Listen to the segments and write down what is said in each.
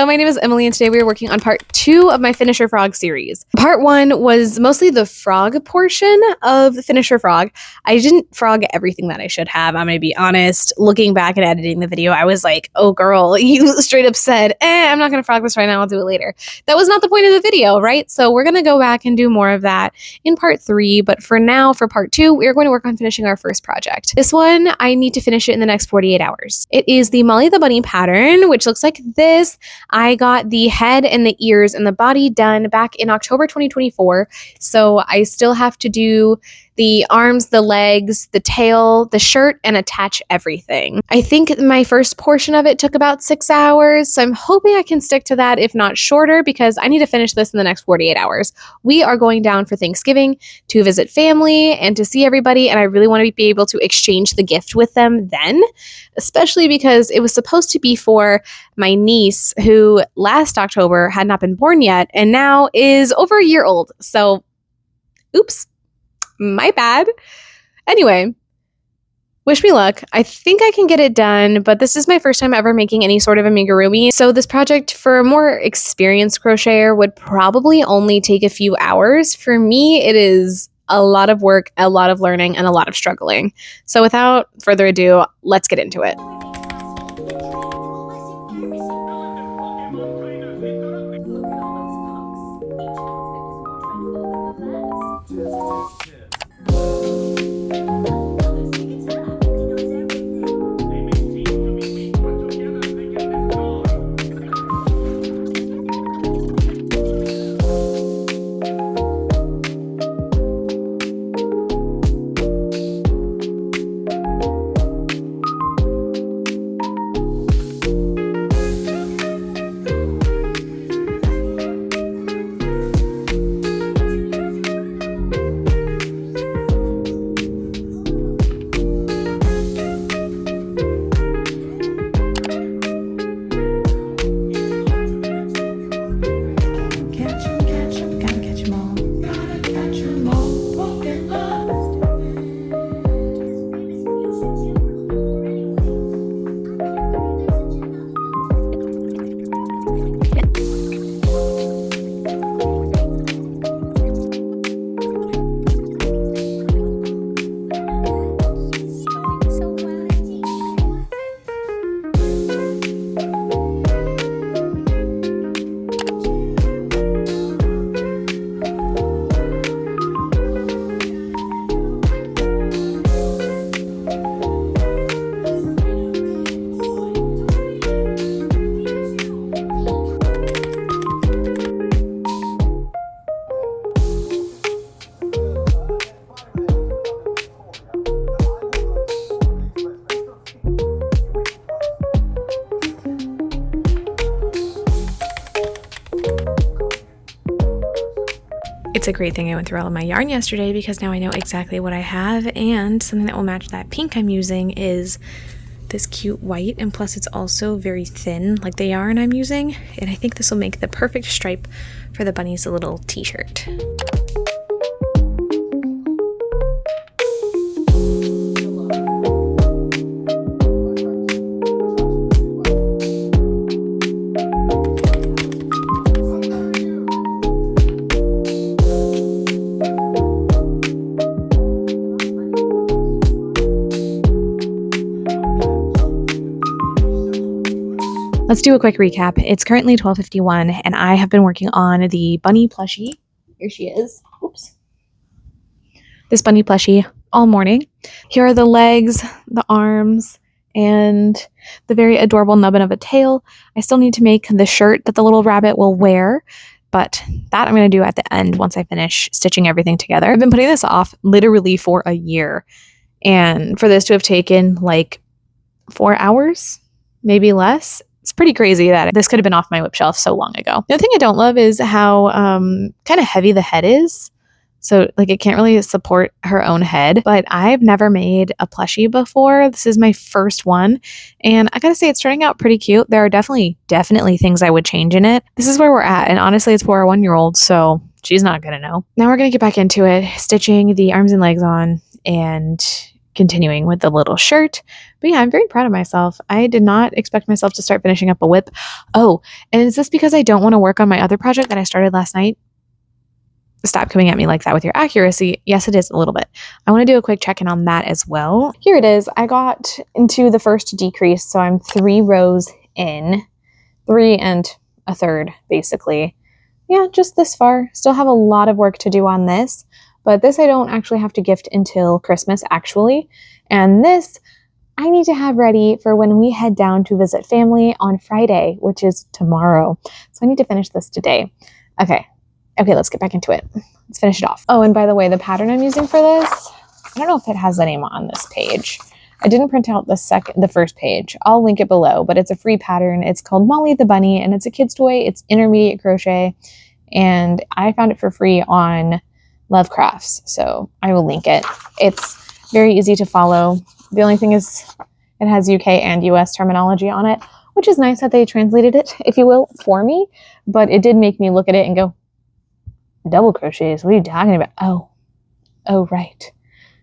Hello, my name is Emily, and today we are working on part 2 of my Finisher Frog series. Part 1 was mostly the frog portion of the Finisher Frog. I didn't frog everything that I should have, I'm going to be honest. Looking back and editing the video, I was like, oh girl, you straight up said, I'm not going to frog this right now, I'll do it later. That was not the point of the video, right? So we're going to go back and do more of that in part 3, but for now, for part 2, we are going to work on finishing our first project. This one, I need to finish it in the next 48 hours. It is the Mollie the Bunny pattern, which looks like this. I got the head and the ears and the body done back in October 2024, so I still have to do the arms, the legs, the tail, the shirt, and attach everything. I think my first portion of it took about 6 hours, so I'm hoping I can stick to that, if not shorter, because I need to finish this in the next 48 hours. We are going down for Thanksgiving to visit family and to see everybody, and I really want to be able to exchange the gift with them then, especially because it was supposed to be for my niece, who last October had not been born yet, and now is over a year old. So, oops. My bad. Anyway, wish me luck. I think I can get it done, but this is my first time ever making any sort of amigurumi. So this project for a more experienced crocheter would probably only take a few hours. For me, it is a lot of work, a lot of learning, and a lot of struggling. So without further ado, let's get into it. It's a great thing I went through all of my yarn yesterday, because now I know exactly what I have, and something that will match that pink I'm using is this cute white, and plus it's also very thin like the yarn I'm using, and I think this will make the perfect stripe for the bunny's little t-shirt. Let's do a quick recap. It's currently 12:51 and I have been working on the bunny plushie. Here she is. Oops. This bunny plushie all morning. Here are the legs, the arms, and the very adorable nubbin of a tail. I still need to make the shirt that the little rabbit will wear, but that I'm going to do at the end once I finish stitching everything together. I've been putting this off literally for a year, and for this to have taken like 4 hours, maybe less. It's pretty crazy that this could have been off my whip shelf so long ago. The other thing I don't love is how kind of heavy the head is. So like it can't really support her own head, but I've never made a plushie before. This is my first one. And I gotta say it's turning out pretty cute. There are definitely things I would change in it. This is where we're at. And honestly, it's for a 1-year-old. So she's not gonna know. Now we're gonna get back into it, stitching the arms and legs on and continuing with the little shirt. But yeah, I'm very proud of myself. I did not expect myself to start finishing up a whip. Oh, and is this because I don't want to work on my other project that I started last night? Stop coming at me like that with your accuracy. Yes, it is a little bit. I want to do a quick check-in on that as well. Here it is. I got into the first decrease, so I'm 3 rows in, 3 1/3 basically. Yeah, just this far. Still have a lot of work to do on this, but this I don't actually have to gift until Christmas actually. And this I need to have ready for when we head down to visit family on Friday, which is tomorrow. So I need to finish this today. Okay, let's get back into it. Let's finish it off. Oh, and by the way, the pattern I'm using for this, I don't know if it has the name on this page. I didn't print out the first page. I'll link it below, but it's a free pattern. It's called Mollie the Bunny, and it's a kid's toy. It's intermediate crochet, and I found it for free on Love Crafts, so I will link it. It's very easy to follow. The only thing is it has UK and US terminology on it, which is nice that they translated it, if you will, for me, but it did make me look at it and go, double crochets, what are you talking about? Oh, right.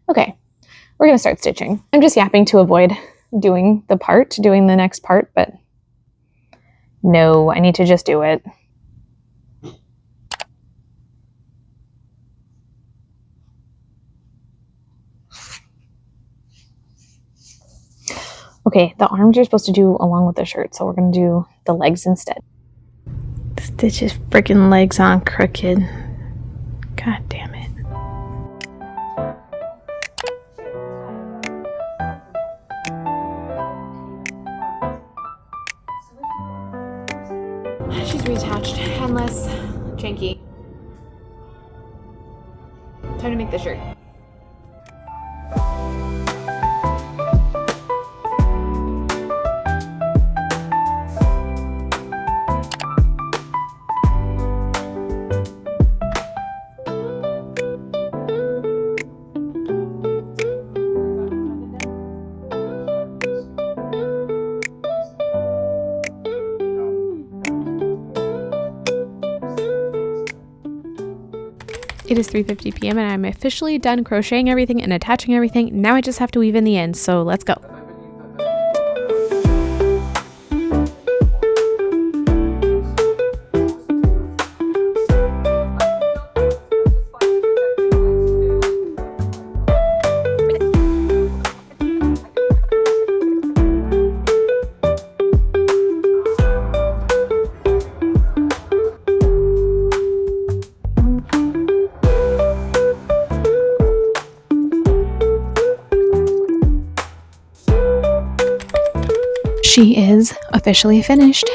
Okay. We're going to start stitching. I'm just yapping to avoid doing the next part, but no, I need to just do it. Okay, the arms you're supposed to do along with the shirt, so we're going to do the legs instead. Stitch his freaking legs on crooked. God damn it. She's reattached. Endless. Janky. Time to make the shirt. It is 3:50 p.m. and I'm officially done crocheting everything and attaching everything. Now I just have to weave in the ends, so let's go. She is officially finished.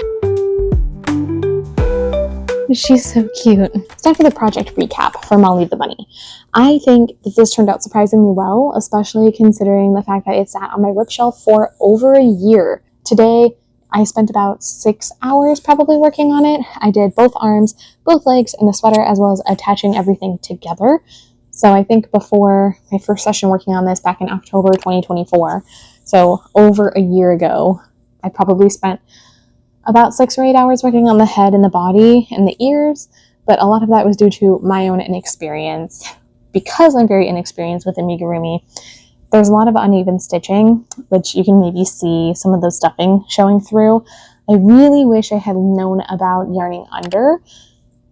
She's so cute. It's time for the project recap for Mollie the Bunny. I think that this turned out surprisingly well, especially considering the fact that it sat on my whip shelf for over a year. Today, I spent about 6 hours probably working on it. I did both arms, both legs, and the sweater, as well as attaching everything together. So I think before my first session working on this back in October 2024, so over a year ago, I probably spent about 6 or 8 hours working on the head and the body and the ears, but a lot of that was due to my own inexperience. Because I'm very inexperienced with amigurumi, there's a lot of uneven stitching, which you can maybe see some of the stuffing showing through. I really wish I had known about yarning under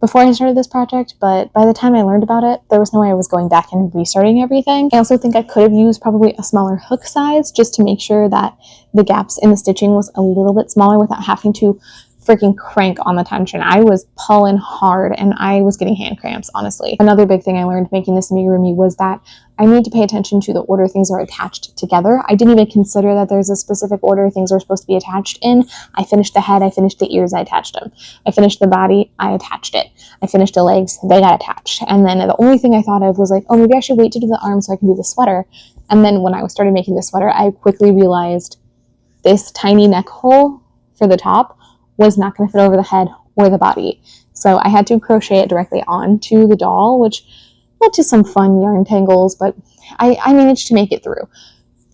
before I started this project, but by the time I learned about it, there was no way I was going back and restarting everything. I also think I could have used probably a smaller hook size just to make sure that the gaps in the stitching was a little bit smaller without having to freaking crank on the tension. I was pulling hard and I was getting hand cramps, honestly. Another big thing I learned making this amigurumi was that I need to pay attention to the order things are attached together. I didn't even consider that there's a specific order things are supposed to be attached in. I finished the head, I finished the ears, I attached them. I finished the body, I attached it. I finished the legs, they got attached. And then the only thing I thought of was like, oh, maybe I should wait to do the arms so I can do the sweater. And then when I started making the sweater, I quickly realized this tiny neck hole for the top was not going to fit over the head or the body. So I had to crochet it directly onto the doll, which led to some fun yarn tangles, but I managed to make it through.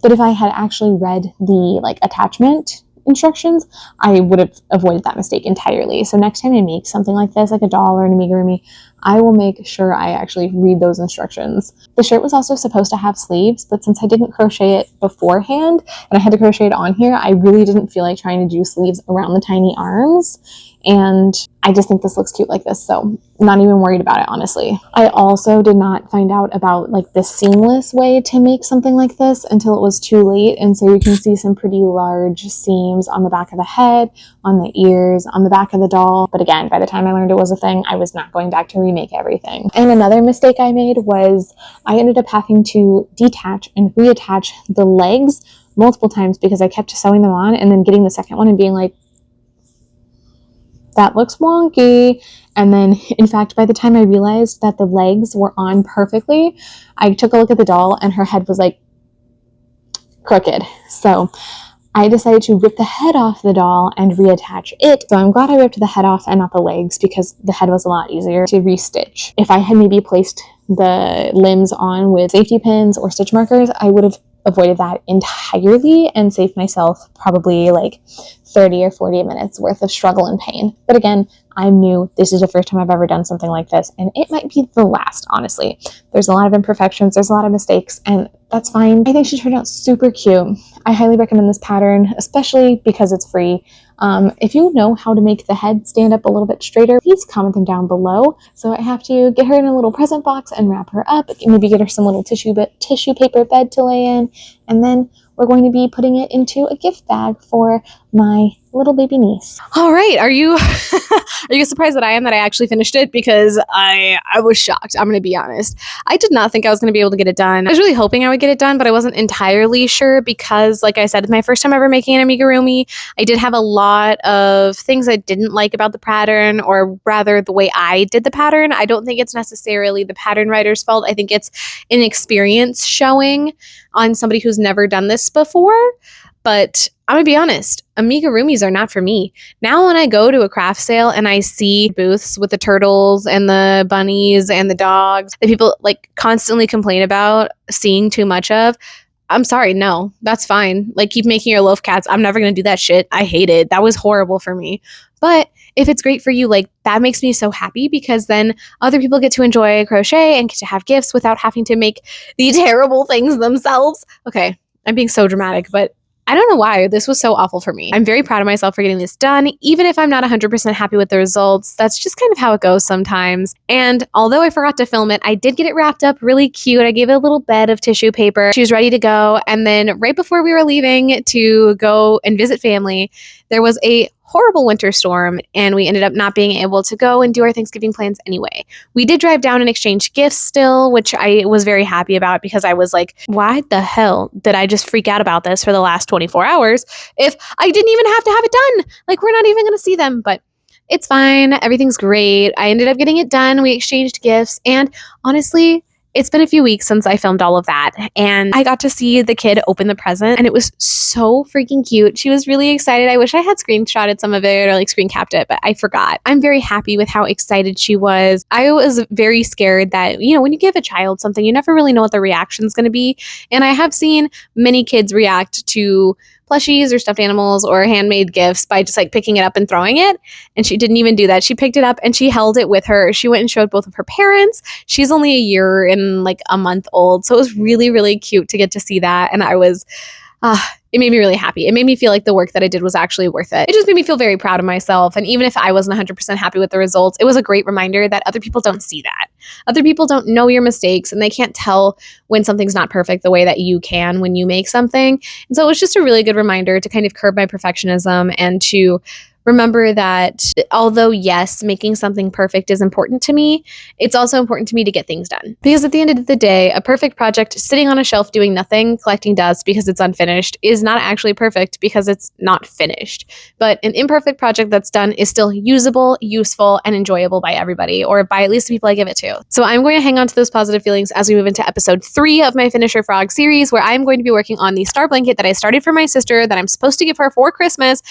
But if I had actually read the attachment instructions, I would have avoided that mistake entirely. So next time I make something like this, like a doll or an amigurumi, I will make sure I actually read those instructions. The shirt was also supposed to have sleeves, but since I didn't crochet it beforehand and I had to crochet it on here, I really didn't feel like trying to do sleeves around the tiny arms. And I just think this looks cute like this, so not even worried about it, honestly. I also did not find out about like the seamless way to make something like this until it was too late, and so you can see some pretty large seams on the back of the head, on the ears, on the back of the doll. But again, by the time I learned it was a thing, I was not going back to remake everything. And another mistake I made was I ended up having to detach and reattach the legs multiple times because I kept sewing them on and then getting the second one and being like, that looks wonky. And then, in fact, by the time I realized that the legs were on perfectly, I took a look at the doll and her head was like crooked. So I decided to rip the head off the doll and reattach it. So I'm glad I ripped the head off and not the legs, because the head was a lot easier to restitch. If I had maybe placed the limbs on with safety pins or stitch markers, I would have avoided that entirely and saved myself probably like 30 or 40 minutes worth of struggle and pain. But again, I'm new. This is the first time I've ever done something like this, and it might be the last, honestly. There's a lot of imperfections, there's a lot of mistakes, and that's fine. I think she turned out super cute. I highly recommend this pattern, especially because it's free. If you know how to make the head stand up a little bit straighter, please comment them down below. So I have to get her in a little present box and wrap her up, maybe get her some little tissue paper bed to lay in, and then we're going to be putting it into a gift bag for my little baby niece. All right. Are you are you surprised that I am that I actually finished it? Because I was shocked. I'm going to be honest. I did not think I was going to be able to get it done. I was really hoping I would get it done, but I wasn't entirely sure because, like I said, my first time ever making an amigurumi, I did have a lot of things I didn't like about the pattern, or rather the way I did the pattern. I don't think it's necessarily the pattern writer's fault. I think it's inexperience showing on somebody who's never done this before. But I'm gonna be honest, amigurumis are not for me. Now when I go to a craft sale and I see booths with the turtles and the bunnies and the dogs that people like constantly complain about seeing too much of, I'm sorry, no, that's fine. Like, keep making your loaf cats. I'm never gonna do that shit. I hate it. That was horrible for me. But if it's great for you, like, that makes me so happy, because then other people get to enjoy crochet and get to have gifts without having to make the terrible things themselves. Okay, I'm being so dramatic, but I don't know why this was so awful for me. I'm very proud of myself for getting this done, even if I'm not 100% happy with the results. That's just kind of how it goes sometimes. And although I forgot to film it, I did get it wrapped up really cute. I gave it a little bed of tissue paper. She was ready to go. And then right before we were leaving to go and visit family, there was a horrible winter storm, and we ended up not being able to go and do our Thanksgiving plans anyway. We did drive down and exchange gifts still, which I was very happy about, because I was like, why the hell did I just freak out about this for the last 24 hours if I didn't even have to have it done? Like, we're not even going to see them, but it's fine. Everything's great. I ended up getting it done. We exchanged gifts, and honestly, it's been a few weeks since I filmed all of that, and I got to see the kid open the present, and it was so freaking cute. She was really excited. I wish I had screenshotted some of it or like screen capped it, but I forgot. I'm very happy with how excited she was. I was very scared that, you know, when you give a child something, you never really know what the reaction is going to be, and I have seen many kids react to plushies or stuffed animals or handmade gifts by just like picking it up and throwing it. And she didn't even do that. She picked it up and she held it with her. She went and showed both of her parents. She's only a year and like a month old. So it was really, really cute to get to see that. And I was, it made me really happy. It made me feel like the work that I did was actually worth it. It just made me feel very proud of myself. And even if I wasn't 100% happy with the results, it was a great reminder that other people don't see that. Other people don't know your mistakes, and they can't tell when something's not perfect the way that you can when you make something. And so it was just a really good reminder to kind of curb my perfectionism and to remember that although, yes, making something perfect is important to me, it's also important to me to get things done. Because at the end of the day, a perfect project sitting on a shelf doing nothing, collecting dust because it's unfinished, is not actually perfect because it's not finished. But an imperfect project that's done is still usable, useful, and enjoyable by everybody, or by at least the people I give it to. So I'm going to hang on to those positive feelings as we move into episode 3 of my Finisher Frog series, where I'm going to be working on the star blanket that I started for my sister that I'm supposed to give her for Christmas.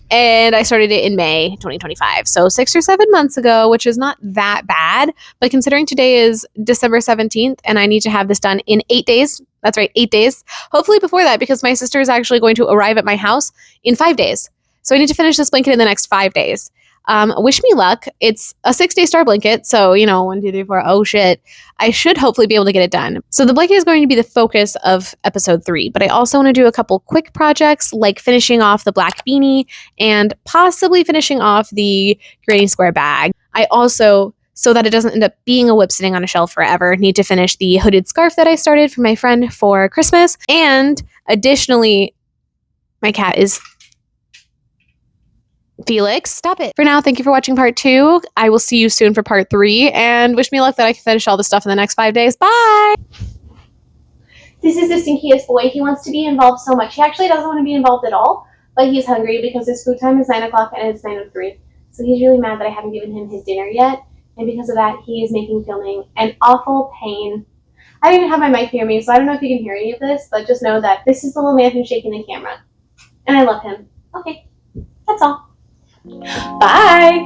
And I started it in May 2025. So 6 or 7 months ago, which is not that bad. But considering today is December 17th and I need to have this done in 8 days. That's right, 8 days. Hopefully before that, because my sister is actually going to arrive at my house in 5 days. So I need to finish this blanket in the next 5 days. Wish me luck. It's a 6-day star blanket, so 1, 2, 3, 4. Oh shit! I should hopefully be able to get it done. So the blanket is going to be the focus of episode 3, but I also want to do a couple quick projects like finishing off the black beanie and possibly finishing off the granny square bag. I also, so that it doesn't end up being a whip sitting on a shelf forever, need to finish the hooded scarf that I started for my friend for Christmas. And additionally, my cat is Felix, stop it. For now, thank you for watching part 2. I will see you soon for part 3, and wish me luck that I can finish all this stuff in the next 5 days. Bye! This is the stinkiest boy. He wants to be involved so much. He actually doesn't want to be involved at all, but he's hungry because his food time is 9 o'clock and it's 9:03. So he's really mad that I haven't given him his dinner yet, and because of that, he is making filming an awful pain. I don't even have my mic near me, so I don't know if you can hear any of this, but just know that this is the little man who's shaking the camera. And I love him. Okay, that's all. Bye!